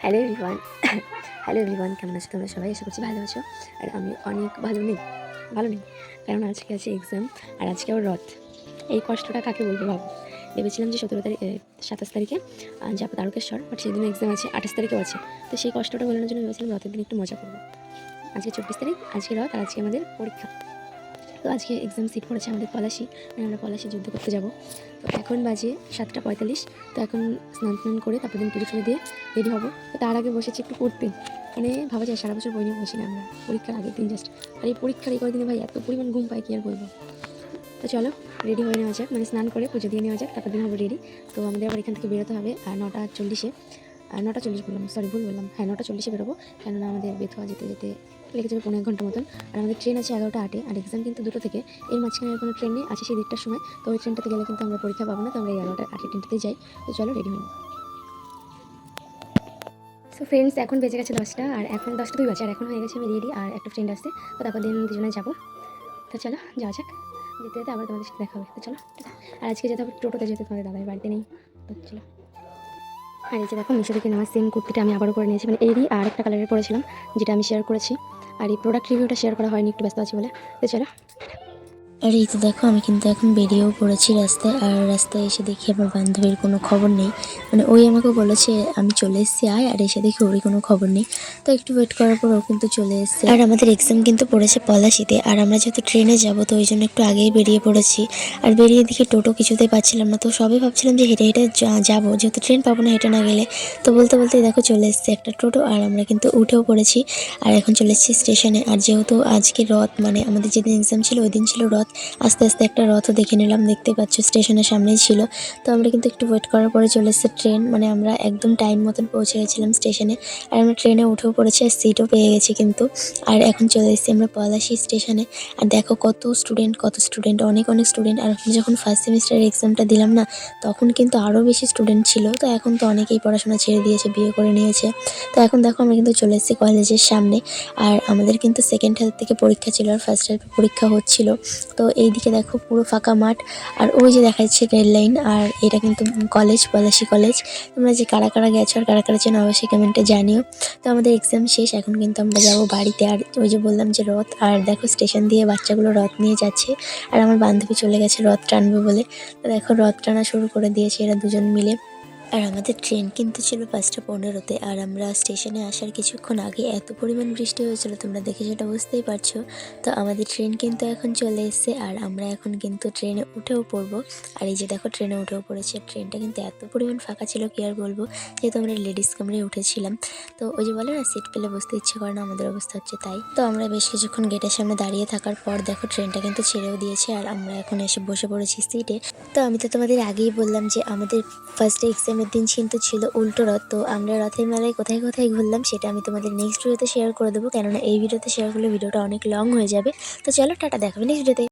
Hello everyone hello everyone, কেমন আছো তোমরা সবাই? আশা করছি ভালো আছো। আর আমি অনেক ভালো নেই কারণ আজকে আছে এক্সাম আর আজকে আবার রথ। এই কষ্টটা কাকে বলবো ভাবো। ভেবেছিলাম যে 27 তারিখে যাবো তারকেশ্বর, বাট সেদিন এক্সাম আছে, 28 তারিখেও আছে। তো সেই কষ্টটা বলানোর জন্য ভেবেছিলাম রথের দিন একটু মজা করবো। আজকে 24 তারিখ, আজকে রথ আর আজকে আমাদের পরীক্ষা। তো আজকে এক্সাম সিট পড়েছে আমাদের পলাশি, আমরা পলাশি যুদ্ধ করতে যাব। তো এখন বাজে 7:45। তো এখন স্নান করে তারপর দিন পুজো দিয়ে রেডি হবো। তো তার আগে বসেছি একটু পড়তে, মানে ভাবা যায় সারা বছর বই নিয়ে বসি না আমরা, পরীক্ষার আগের দিন জাস্ট। আর এই পরীক্ষার এই কয়েকদিনে ভাই এত পরিমাণ ঘুম পাই কি আর বলবো। তো চলো রেডি হয়ে নেওয়া যাক, মানে স্নান করে পুজো দিয়ে নেওয়া যাক, তারপর দিন হবো রেডি। তো আমাদের আবার এখান থেকে বেরোতে হবে আর 9:40-এ, 9:40 বললাম, সরি ভুল বললাম, হ্যাঁ 9:40-এ বেরোবো। কেননা আমাদের বেথুয়া যেতে যেতে লেগে যাবে 1.5 ঘন্টা মতন। আর আমাদের ট্রেন আছে 11টা 8-এ, আর এক্সাম কিন্তু 2টো থেকে। এর মাঝখানে আর কোনো ট্রেন নেই, আছে সেই 1:30টার সময়। তো ওই ট্রেনটাতে গেলে কিন্তু আমরা পরীক্ষা পাবো না, তো আমরা 11টা 8-এর ট্রেনটাতেই যাই। তো চলো রেডি হই। সো ফ্রেন্ডস, এখন বেজে গেছে 10টা, আর এখন 10টা 2 বাজে, আর এখন হয়ে গেছে আমি রেডি, আর একটা ফ্রেন্ড আসছে। তো তারপর দিন দুজনে যাবো। তো চলো যাওয়া যাক, যেতে যেতে আবার তোমাদের সাথে দেখা হবে। তো চলো, আর আজকে যেতে হবে টোটোতে, যেতে তোমাদের দাদার বাড়িতে নেই। তো চলো। আর এই যে দেখো, মিশো থেকে নেওয়া সেম কুর্তিটা আমি আবারও করে নিয়েছি, মানে এরই আর একটা কালারের পরেছিলাম, যেটা আমি শেয়ার করেছি। আর এই প্রোডাক্ট রিভিউটা শেয়ার করা হয়নি, একটু ব্যস্ত আছি বলে। তো চলো। আর এই তো দেখো, আমি কিন্তু এখন বেরিয়েও পড়েছি রাস্তায়। আর রাস্তায় এসে দেখি আমার বান্ধবীর কোনো খবর নেই, মানে ওই আমাকে বলেছে আমি চলে এসেছি আয়, আর এসে দেখি ওরই কোনো খবর নেই। তো একটু ওয়েট করার পর ও কিন্তু চলে এসেছে। আর আমাদের এক্সাম কিন্তু পড়েছে পলাশিতে, আর আমরা যেহেতু ট্রেনে যাব তো ওই জন্য একটু আগেই বেরিয়ে পড়েছি। আর বেরিয়ে দেখি টোটো কিছুতেই পাচ্ছিলাম না, তো সবাই ভাবছিলাম যে হেঁটে হেঁটে যাবো, যেহেতু ট্রেন পাবো না হেঁটে না গেলে। তো বলতে বলতে দেখো চলে এসেছে একটা টোটো, আর আমরা কিন্তু উঠেও পড়েছি। আর এখন চলে এসেছি স্টেশনে। আর যেহেতু আজকে রথ, মানে আমাদের যেদিন এক্সাম ছিল ওই দিন ছিল রথ, আস্তে আস্তে একটা রথও দেখে নিলাম, দেখতে পাচ্ছ স্টেশনের সামনেই ছিল। তো আমরা কিন্তু একটু ওয়েট করার পরে চলে এসেছে ট্রেন, মানে আমরা একদম টাইম মতন পৌঁছে গেছিলাম স্টেশনে। আর আমরা ট্রেনে উঠেও পড়েছি, আর সিটও পেয়ে গেছি কিন্তু। আর এখন চলে এসেছি আমরা পলাশী স্টেশনে। আর দেখো কত স্টুডেন্ট, অনেক অনেক স্টুডেন্ট। আর আমি যখন ফার্স্ট সেমিস্টারের এক্সামটা দিলাম না, তখন কিন্তু আরও বেশি স্টুডেন্ট ছিল। তো এখন তো অনেকেই পড়াশোনা ছেড়ে দিয়েছে, বিয়ে করে নিয়েছে। তো এখন দেখো আমরা কিন্তু চলে এসেছি কলেজের সামনে। আর আমাদের কিন্তু সেকেন্ড হেল্প থেকে পরীক্ষা ছিল, আর ফার্স্ট হেল্পে পরীক্ষা হচ্ছিল। তো এইদিকে দেখো পুরো ফাঁকা মাঠ, আর ওই যে দেখা যাচ্ছে রেল লাইন। আর এটা কিন্তু কলেজ, পলাশী কলেজ। তোমরা যে কারা কারা গেছো আর কারা কারা চেনো অবশ্যই কমেন্টে জানিও। তো আমাদের এক্সাম শেষ, এখন কিন্তু আমরা যাবো বাড়িতে। আর ওই যে বললাম যে রথ, আর দেখো স্টেশন দিয়ে বাচ্চাগুলো রথ নিয়ে যাচ্ছে, আর আমার বান্ধবী চলে গেছে রথ টানবে বলে। তো দেখো রথ টানা শুরু করে দিয়েছে এরা দুজন মিলে। আর আমাদের ট্রেন কিন্তু ছিল 5:15-তে, আর আমরা স্টেশনে আসার কিছুক্ষণ আগে এত পরিমাণ বৃষ্টি হয়েছিল, তোমরা দেখে সেটা বুঝতেই পারছো। তো আমাদের ট্রেন কিন্তু এখন চলে এসেছে, আর আমরা এখন কিন্তু ট্রেনে উঠেও পড়বো। আর এই যে দেখো ট্রেনে উঠেও পড়েছে। ট্রেনটা কিন্তু এত পরিমাণ ফাঁকা ছিল কি আর বলবো, যেহেতু আমরা লেডিস কামরায় উঠেছিলাম। তো ওই যে বলে না, সিট পেলে বসতে ইচ্ছে করে না, আমাদের অবস্থা হচ্ছে তাই। তো আমরা বেশ কিছুক্ষণ গেটের সামনে দাঁড়িয়ে থাকার পর দেখো ট্রেনটা কিন্তু ছেড়েও দিয়েছে, আর আমরা এখন এসে বসে পড়েছি সিটে। তো আমি তো তোমাদের আগেই বললাম যে আমাদের ফার্স্টে এক্সামের দিন কিন্তু ছিল উল্টো রথ। তো আমরা রথের মেলায় কোথায় কোথায় ঘুরলাম সেটা আমি তোমাদের নেক্সট ভিডিওতে শেয়ার করে দেবো, কেননা এই ভিডিওতে শেয়ার করলে ভিডিওটা অনেক লং হয়ে যাবে। তো চলো টাটা, দেখাবে নেক্সট ভিডিওতে।